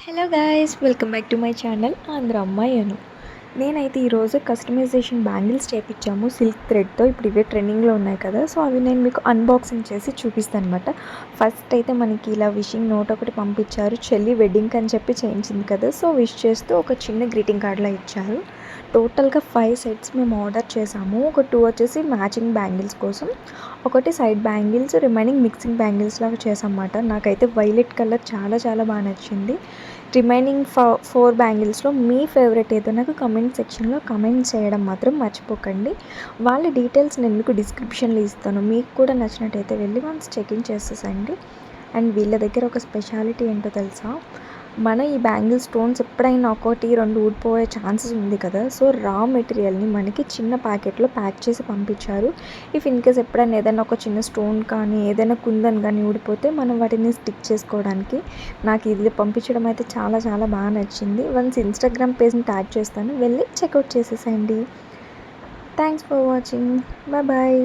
Hello guys, welcome back to my channel Andhra అమ్మాయి అను. నేనైతే ఈరోజు కస్టమైజేషన్ బ్యాంగిల్స్ చేపించాము సిల్క్ థ్రెడ్తో. ఇప్పుడు ఇవే ట్రెండింగ్లో ఉన్నాయి కదా, సో అవి నేను మీకు అన్బాక్సింగ్ చేసి చూపిస్తాను అనమాట. ఫస్ట్ అయితే మనకి ఇలా విషింగ్ నోట్ ఒకటి పంపించారు, చెల్లి వెడ్డింగ్ అని చెప్పి చేయించింది కదా, సో విష్ చేస్తూ ఒక చిన్న గ్రీటింగ్ కార్డ్లా ఇచ్చారు. టోటల్గా 5 సెట్స్ మేము ఆర్డర్ చేసాము. ఒక 2 వచ్చేసి మ్యాచింగ్ బ్యాంగిల్స్ కోసం, ఒకటి side bangles, remaining mixing bangles లాగా చేసామన్నమాట. నాకైతే వైలెట్ కలర్ చాలా చాలా బాగా నచ్చింది. రిమైనింగ్ 4 బ్యాంగిల్స్లో మీ ఫేవరెట్ ఏదో నాకు కమెంట్ సెక్షన్లో కమెంట్ చేయడం మాత్రం మర్చిపోకండి. వాళ్ళ డీటెయిల్స్ నేను మీకు డిస్క్రిప్షన్లో ఇస్తాను. మీకు కూడా నచ్చినట్టయితే వెళ్ళి వన్స్ చెక్ఇన్ చేసేసండి. అండ్ వీళ్ళ దగ్గర ఒక స్పెషాలిటీ ఏంటో తెలుసా, మన ఈ బ్యాంగిల్ స్టోన్స్ ఎప్పుడైనా 1-2 ఊడిపోయే ఛాన్సెస్ ఉంది కదా, సో రా మెటీరియల్ని మనకి చిన్న ప్యాకెట్లో ప్యాక్ చేసి పంపించారు. ఇఫ్ ఇన్ కేస్ ఎప్పుడైనా ఏదైనా ఒక చిన్న స్టోన్ కానీ ఏదైనా కుందన్ కానీ ఊడిపోతే మనం వాటిని స్టిక్ చేసుకోవడానికి నాకు ఇది పంపించడం అయితే చాలా చాలా బాగా నచ్చింది. వన్స్ ఇన్స్టాగ్రామ్ పేజ్ని ట్యాగ్ చేస్తాను, వెళ్ళి చెక్అవుట్ చేసేసండి. Thanks for watching. Bye bye.